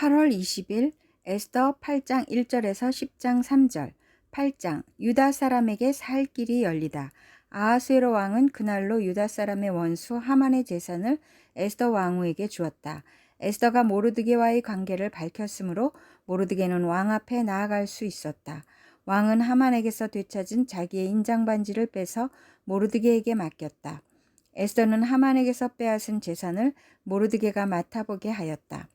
8월 20일 에스더 8장 1절에서 10장 3절. 8장 유다 사람에게 살 길이 열리다. 아하수에로 왕은 그날로 유다 사람의 원수 하만의 재산을 에스더 왕후에게 주었다. 에스더가 모르드게와의 관계를 밝혔으므로 모르드게는 왕 앞에 나아갈 수 있었다. 왕은 하만에게서 되찾은 자기의 인장 반지를 빼서 모르드게에게 맡겼다. 에스더는 하만에게서 빼앗은 재산을 모르드게가 맡아보게 하였다.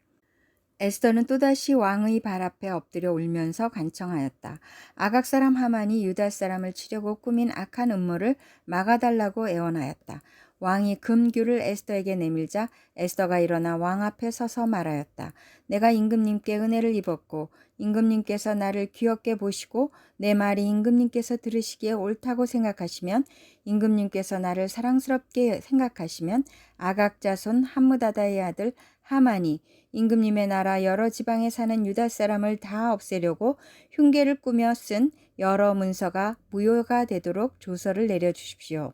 에스더는 또다시 왕의 발 앞에 엎드려 울면서 간청하였다. 아각 사람 하만이 유다 사람을 치려고 꾸민 악한 음모를 막아달라고 애원하였다. 왕이 금규를 에스더에게 내밀자 에스더가 일어나 왕 앞에 서서 말하였다. 내가 임금님께 은혜를 입었고 임금님께서 나를 귀엽게 보시고 내 말이 임금님께서 들으시기에 옳다고 생각하시면 임금님께서 나를 사랑스럽게 생각하시면 아각 자손 함므다다의 아들 하만이 임금님의 나라 여러 지방에 사는 유다 사람을 다 없애려고 흉계를 꾸며 쓴 여러 문서가 무효가 되도록 조서를 내려주십시오.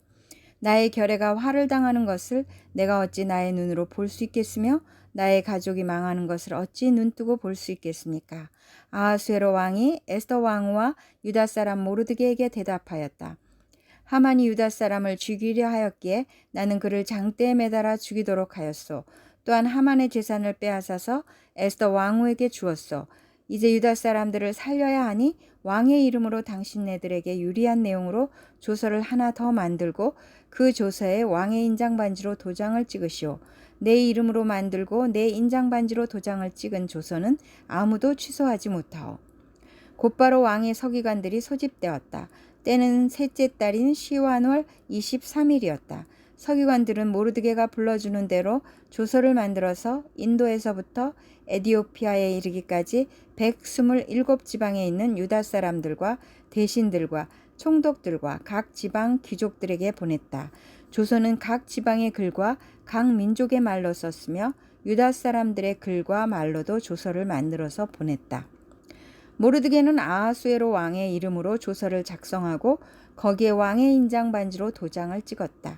나의 결애가 화를 당하는 것을 내가 어찌 나의 눈으로 볼 수 있겠으며 나의 가족이 망하는 것을 어찌 눈뜨고 볼 수 있겠습니까? 아하수에로 왕이 에스더 왕후와 유다 사람 모르드게에게 대답하였다. 하만이 유다 사람을 죽이려 하였기에 나는 그를 장대에 매달아 죽이도록 하였소. 또한 하만의 재산을 빼앗아서 에스더 왕후에게 주었소. 이제 유다 사람들을 살려야 하니 왕의 이름으로 당신네들에게 유리한 내용으로 조서를 하나 더 만들고 그 조서에 왕의 인장 반지로 도장을 찍으시오. 내 이름으로 만들고 내 인장 반지로 도장을 찍은 조서는 아무도 취소하지 못하오. 곧바로 왕의 서기관들이 소집되었다. 때는 셋째 달인 시완월 23일이었다. 서기관들은 모르드게가 불러주는 대로 조서를 만들어서 인도에서부터 에디오피아에 이르기까지 127지방에 있는 유다 사람들과 대신들과 총독들과 각 지방 귀족들에게 보냈다. 조서는 각 지방의 글과 각 민족의 말로 썼으며 유다 사람들의 글과 말로도 조서를 만들어서 보냈다. 모르드게는 아하수에로 왕의 이름으로 조서를 작성하고 거기에 왕의 인장 반지로 도장을 찍었다.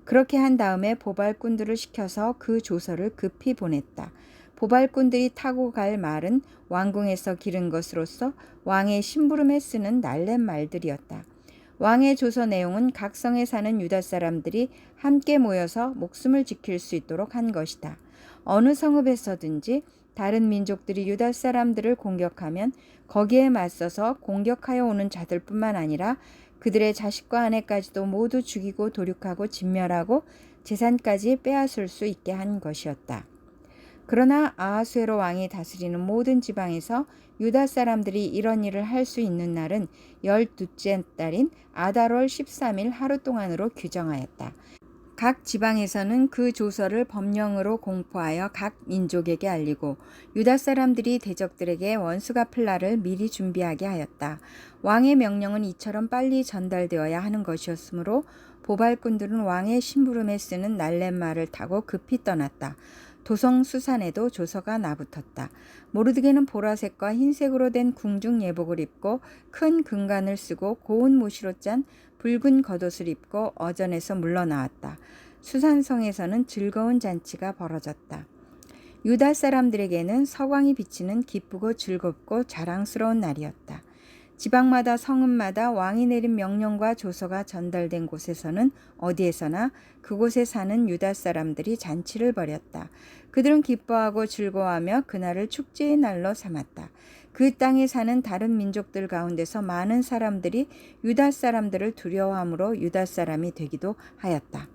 그렇게 한 다음에 보발꾼들을 시켜서 그 조서를 급히 보냈다. 보발꾼들이 타고 갈 말은 왕궁에서 기른 것으로서 왕의 심부름에 쓰는 날랜 말들이었다. 왕의 조서 내용은 각 성에 사는 유다 사람들이 함께 모여서 목숨을 지킬 수 있도록 한 것이다. 어느 성읍에서든지 다른 민족들이 유다 사람들을 공격하면 거기에 맞서서 공격하여 오는 자들뿐만 아니라 그들의 자식과 아내까지도 모두 죽이고 도륙하고 진멸하고 재산까지 빼앗을 수 있게 한 것이었다. 그러나 아하수에로 왕이 다스리는 모든 지방에서 유다 사람들이 이런 일을 할 수 있는 날은 12째 달인 아달월 13일 하루 동안으로 규정하였다. 각 지방에서는 그 조서를 법령으로 공포하여 각 민족에게 알리고 유다 사람들이 대적들에게 원수 갚을 날을 미리 준비하게 하였다. 왕의 명령은 이처럼 빨리 전달되어야 하는 것이었으므로 보발꾼들은 왕의 심부름에 쓰는 날렛말을 타고 급히 떠났다. 도성 수산에도 조서가 나붙었다. 모르드게는 보라색과 흰색으로 된 궁중 예복을 입고 큰 금관을 쓰고 고운 모시로 짠 붉은 겉옷을 입고 어전에서 물러나왔다. 수산성에서는 즐거운 잔치가 벌어졌다. 유다 사람들에게는 서광이 비치는 기쁘고 즐겁고 자랑스러운 날이었다. 지방마다 성읍마다 왕이 내린 명령과 조서가 전달된 곳에서는 어디에서나 그곳에 사는 유다 사람들이 잔치를 벌였다. 그들은 기뻐하고 즐거워하며 그날을 축제의 날로 삼았다. 그 땅에 사는 다른 민족들 가운데서 많은 사람들이 유다 사람들을 두려워함으로 유다 사람이 되기도 하였다.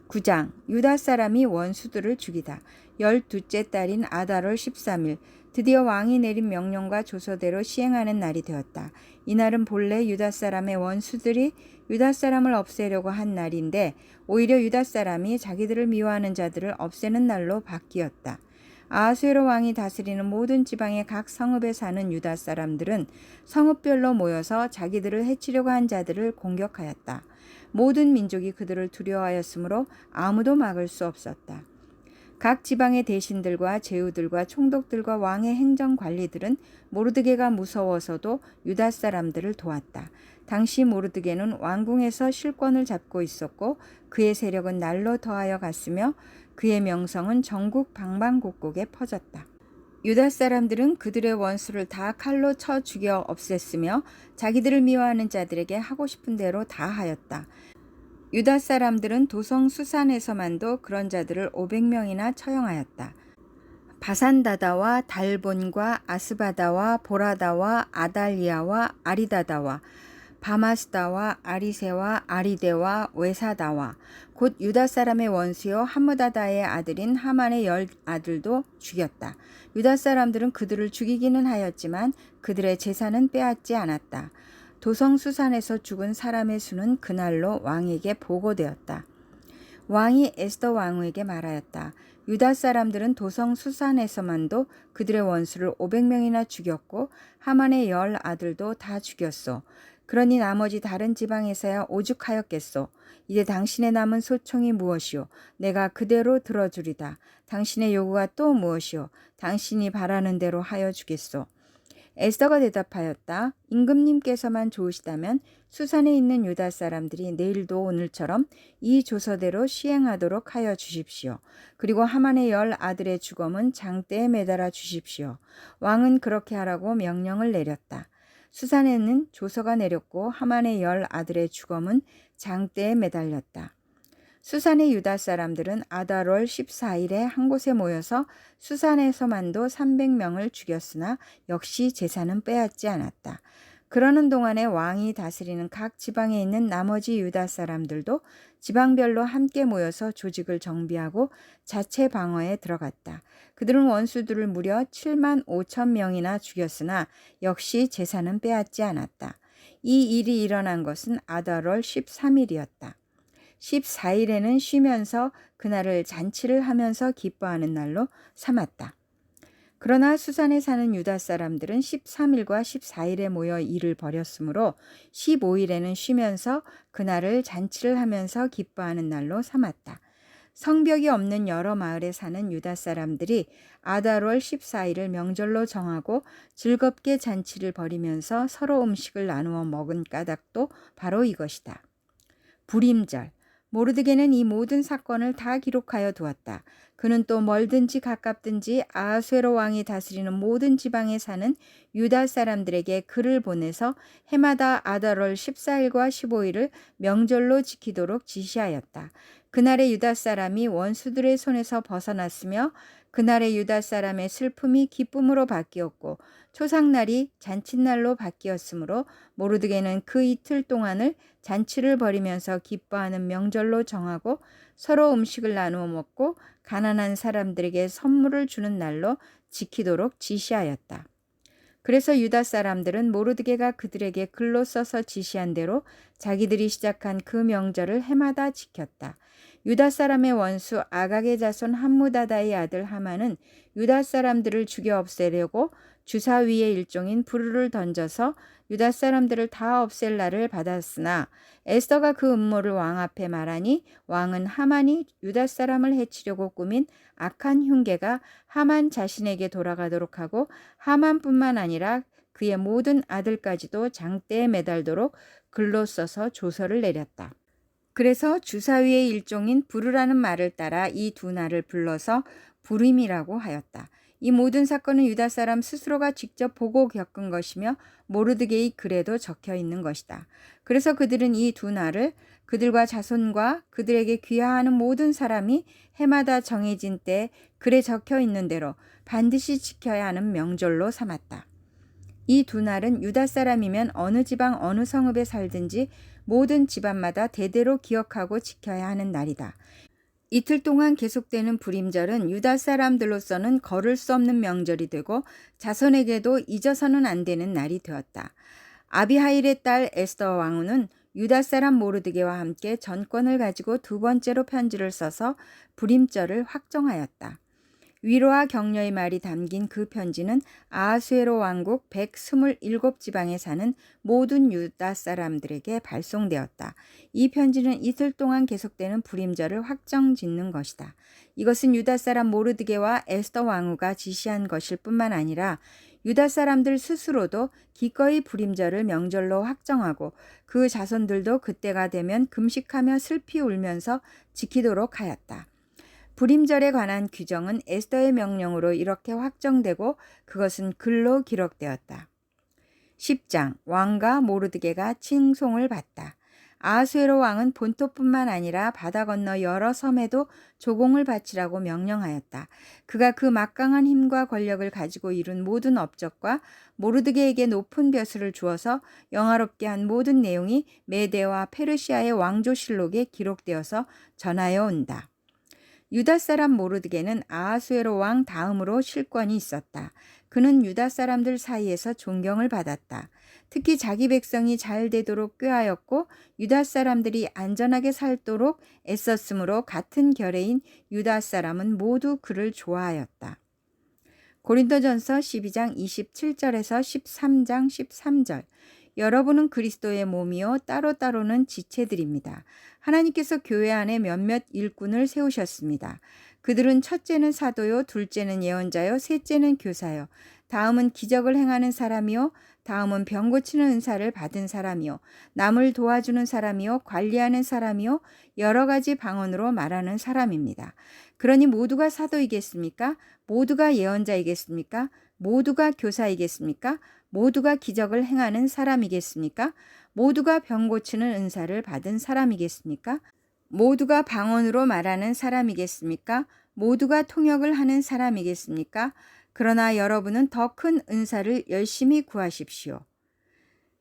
9장 유다 사람이 원수들을 죽이다. 12째 달인 아달월 13일 드디어 왕이 내린 명령과 조서대로 시행하는 날이 되었다. 이날은 본래 유다 사람의 원수들이 유다 사람을 없애려고 한 날인데 오히려 유다 사람이 자기들을 미워하는 자들을 없애는 날로 바뀌었다. 아하수에로 왕이 다스리는 모든 지방의 각 성읍에 사는 유다 사람들은 성읍별로 모여서 자기들을 해치려고 한 자들을 공격하였다. 모든 민족이 그들을 두려워하였으므로 아무도 막을 수 없었다. 각 지방의 대신들과 제후들과 총독들과 왕의 행정관리들은 모르드게가 무서워서도 유다 사람들을 도왔다. 당시 모르드게는 왕궁에서 실권을 잡고 있었고 그의 세력은 날로 더하여 갔으며 그의 명성은 전국 방방곡곡에 퍼졌다. 유다 사람들은 그들의 원수를 다 칼로 쳐 죽여 없앴으며 자기들을 미워하는 자들에게 하고 싶은 대로 다 하였다. 유다 사람들은 도성 수산에서만도 그런 자들을 500명이나 처형하였다. 바산다다와 달본과 아스바다와 보라다와 아달리아와 아리다다와 바마스다와 아리세와 아리데와 외사다와 곧 유다 사람의 원수요 함무다다의 아들인 하만의 10 아들도 죽였다. 유다 사람들은 그들을 죽이기는 하였지만 그들의 재산은 빼앗지 않았다. 도성 수산에서 죽은 사람의 수는 그날로 왕에게 보고되었다. 왕이 에스더 왕후에게 말하였다. 유다 사람들은 도성 수산에서만도 그들의 원수를 500명이나 죽였고 하만의 10 아들도 다 죽였소. 그러니 나머지 다른 지방에서야 오죽하였겠소. 이제 당신의 남은 소총이 무엇이오? 내가 그대로 들어주리다. 당신의 요구가 또 무엇이오? 당신이 바라는 대로 하여 주겠소. 에스더가 대답하였다. 임금님께서만 좋으시다면 수산에 있는 유다 사람들이 내일도 오늘처럼 이 조서대로 시행하도록 하여 주십시오. 그리고 하만의 10 아들의 주검은 장대에 매달아 주십시오. 왕은 그렇게 하라고 명령을 내렸다. 수산에는 조서가 내렸고 하만의 10 아들의 주검은 장대에 매달렸다. 수산의 유다 사람들은 아달월 14일에 한 곳에 모여서 수산에서만도 300명을 죽였으나 역시 재산은 빼앗지 않았다. 그러는 동안에 왕이 다스리는 각 지방에 있는 나머지 유다 사람들도 지방별로 함께 모여서 조직을 정비하고 자체 방어에 들어갔다. 그들은 원수들을 무려 7만 5천 명이나 죽였으나 역시 재산은 빼앗지 않았다. 이 일이 일어난 것은 아달월 13일이었다. 14일에는 쉬면서 그날을 잔치를 하면서 기뻐하는 날로 삼았다. 그러나 수산에 사는 유다 사람들은 13일과 14일에 모여 일을 벌였으므로 15일에는 쉬면서 그날을 잔치를 하면서 기뻐하는 날로 삼았다. 성벽이 없는 여러 마을에 사는 유다 사람들이 아달월 14일을 명절로 정하고 즐겁게 잔치를 벌이면서 서로 음식을 나누어 먹은 까닭도 바로 이것이다. 불임절. 모르드게는 이 모든 사건을 다 기록하여 두었다. 그는 또 멀든지 가깝든지 아하수에로 왕이 다스리는 모든 지방에 사는 유다 사람들에게 글을 보내서 해마다 아달월 14일과 15일을 명절로 지키도록 지시하였다. 그날의 유다 사람이 원수들의 손에서 벗어났으며 그날의 유다 사람의 슬픔이 기쁨으로 바뀌었고 초상날이 잔칫날로 바뀌었으므로 모르드게는 그 이틀 동안을 잔치를 벌이면서 기뻐하는 명절로 정하고 서로 음식을 나누어 먹고 가난한 사람들에게 선물을 주는 날로 지키도록 지시하였다. 그래서 유다 사람들은 모르드게가 그들에게 글로 써서 지시한 대로 자기들이 시작한 그 명절을 해마다 지켰다. 유다 사람의 원수 아각의 자손 함무다다의 아들 하만은 유다 사람들을 죽여 없애려고 주사위의 일종인 불을 던져서 유다 사람들을 다 없앨 날을 받았으나 에스더가 그 음모를 왕 앞에 말하니 왕은 하만이 유다 사람을 해치려고 꾸민 악한 흉계가 하만 자신에게 돌아가도록 하고 하만뿐만 아니라 그의 모든 아들까지도 장대에 매달도록 글로 써서 조서를 내렸다. 그래서 주사위의 일종인 부르라는 말을 따라 이 두 날을 불러서 부림이라고 하였다. 이 모든 사건은 유다 사람 스스로가 직접 보고 겪은 것이며 모르드게의 글에도 적혀 있는 것이다. 그래서 그들은 이 두 날을 그들과 자손과 그들에게 귀하하는 모든 사람이 해마다 정해진 때 글에 적혀 있는 대로 반드시 지켜야 하는 명절로 삼았다. 이 두 날은 유다 사람이면 어느 지방 어느 성읍에 살든지 모든 집안마다 대대로 기억하고 지켜야 하는 날이다. 이틀 동안 계속되는 불임절은 유다 사람들로서는 거를 수 없는 명절이 되고 자손에게도 잊어서는 안 되는 날이 되었다. 아비하일의 딸 에스더 왕후는 유다 사람 모르드게와 함께 전권을 가지고 두 번째로 편지를 써서 불임절을 확정하였다. 위로와 격려의 말이 담긴 그 편지는 아하수에로 왕국 127지방에 사는 모든 유다 사람들에게 발송되었다. 이 편지는 이틀 동안 계속되는 불임절을 확정짓는 것이다. 이것은 유다 사람 모르드게와 에스더 왕후가 지시한 것일 뿐만 아니라 유다 사람들 스스로도 기꺼이 불임절을 명절로 확정하고 그 자손들도 그때가 되면 금식하며 슬피 울면서 지키도록 하였다. 불임절에 관한 규정은 에스더의 명령으로 이렇게 확정되고 그것은 글로 기록되었다. 10장 왕과 모르드게가 칭송을 받다. 아하수에로 왕은 본토뿐만 아니라 바다 건너 여러 섬에도 조공을 바치라고 명령하였다. 그가 그 막강한 힘과 권력을 가지고 이룬 모든 업적과 모르드게에게 높은 벼슬을 주어서 영화롭게 한 모든 내용이 메대와 페르시아의 왕조실록에 기록되어서 전하여 온다. 유다 사람 모르드게는 아하수에로 왕 다음으로 실권이 있었다. 그는 유다 사람들 사이에서 존경을 받았다. 특히 자기 백성이 잘 되도록 꾀하였고 유다 사람들이 안전하게 살도록 애썼으므로 같은 결의인 유다 사람은 모두 그를 좋아하였다. 고린도전서 12장 27절에서 13장 13절. 여러분은 그리스도의 몸이요 따로따로는 지체들입니다. 하나님께서 교회 안에 몇몇 일꾼을 세우셨습니다. 그들은 첫째는 사도요, 둘째는 예언자요, 셋째는 교사요, 다음은 기적을 행하는 사람이요, 다음은 병 고치는 은사를 받은 사람이요, 남을 도와주는 사람이요, 관리하는 사람이요, 여러 가지 방언으로 말하는 사람입니다. 그러니 모두가 사도이겠습니까? 모두가 예언자이겠습니까? 모두가 교사이겠습니까? 모두가 기적을 행하는 사람이겠습니까? 모두가 병 고치는 은사를 받은 사람이겠습니까? 모두가 방언으로 말하는 사람이겠습니까? 모두가 통역을 하는 사람이겠습니까? 그러나 여러분은 더 큰 은사를 열심히 구하십시오.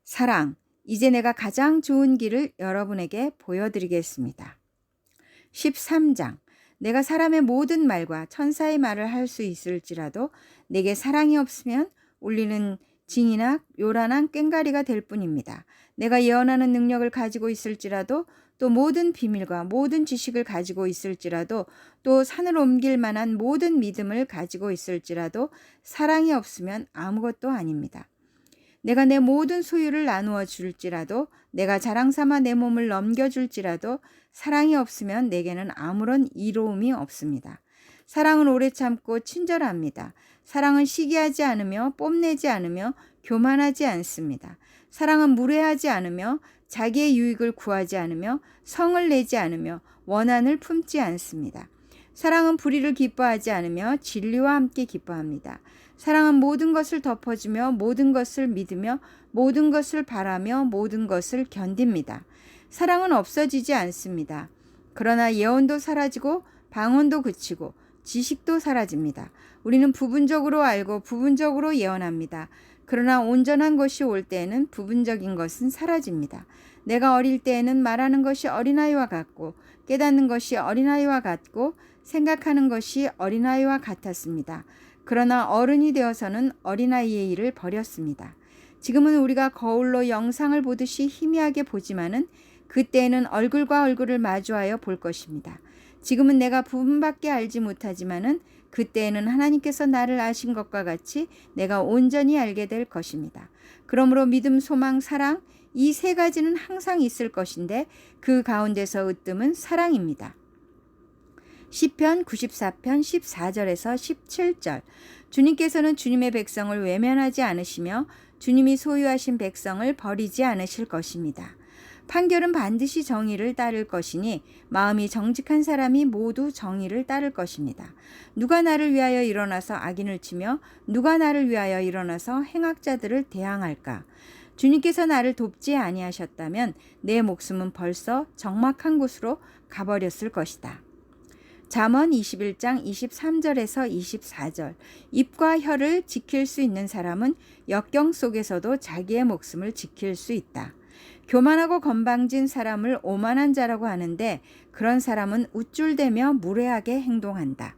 사랑, 이제 내가 가장 좋은 길을 여러분에게 보여드리겠습니다. 13장, 내가 사람의 모든 말과 천사의 말을 할 수 있을지라도 내게 사랑이 없으면 울리는 징이나 요란한 꽹과리가 될 뿐입니다. 내가 예언하는 능력을 가지고 있을지라도 또 모든 비밀과 모든 지식을 가지고 있을지라도 또 산을 옮길 만한 모든 믿음을 가지고 있을지라도 사랑이 없으면 아무것도 아닙니다. 내가 내 모든 소유를 나누어 줄지라도 내가 자랑삼아 내 몸을 넘겨줄지라도 사랑이 없으면 내게는 아무런 이로움이 없습니다. 사랑은 오래 참고 친절합니다. 사랑은 시기하지 않으며 뽐내지 않으며 교만하지 않습니다. 사랑은 무례하지 않으며 자기의 유익을 구하지 않으며 성을 내지 않으며 원한을 품지 않습니다. 사랑은 불의를 기뻐하지 않으며 진리와 함께 기뻐합니다. 사랑은 모든 것을 덮어주며 모든 것을 믿으며 모든 것을 바라며 모든 것을 견딥니다. 사랑은 없어지지 않습니다. 그러나 예언도 사라지고 방언도 그치고 지식도 사라집니다. 우리는 부분적으로 알고 부분적으로 예언합니다. 그러나 온전한 것이 올 때에는 부분적인 것은 사라집니다. 내가 어릴 때에는 말하는 것이 어린아이와 같고 깨닫는 것이 어린아이와 같고 생각하는 것이 어린아이와 같았습니다. 그러나 어른이 되어서는 어린아이의 일을 버렸습니다. 지금은 우리가 거울로 영상을 보듯이 희미하게 보지만은 그때에는 얼굴과 얼굴을 마주하여 볼 것입니다. 지금은 내가 부분밖에 알지 못하지만은 그때에는 하나님께서 나를 아신 것과 같이 내가 온전히 알게 될 것입니다. 그러므로 믿음, 소망, 사랑 이 세 가지는 항상 있을 것인데 그 가운데서 으뜸은 사랑입니다. 시편 94편 14절에서 17절. 주님께서는 주님의 백성을 외면하지 않으시며 주님이 소유하신 백성을 버리지 않으실 것입니다. 판결은 반드시 정의를 따를 것이니 마음이 정직한 사람이 모두 정의를 따를 것입니다. 누가 나를 위하여 일어나서 악인을 치며 누가 나를 위하여 일어나서 행악자들을 대항할까? 주님께서 나를 돕지 아니하셨다면 내 목숨은 벌써 적막한 곳으로 가버렸을 것이다. 잠언 21장 23절에서 24절. 입과 혀를 지킬 수 있는 사람은 역경 속에서도 자기의 목숨을 지킬 수 있다. 교만하고 건방진 사람을 오만한 자라고 하는데 그런 사람은 우쭐대며 무례하게 행동한다.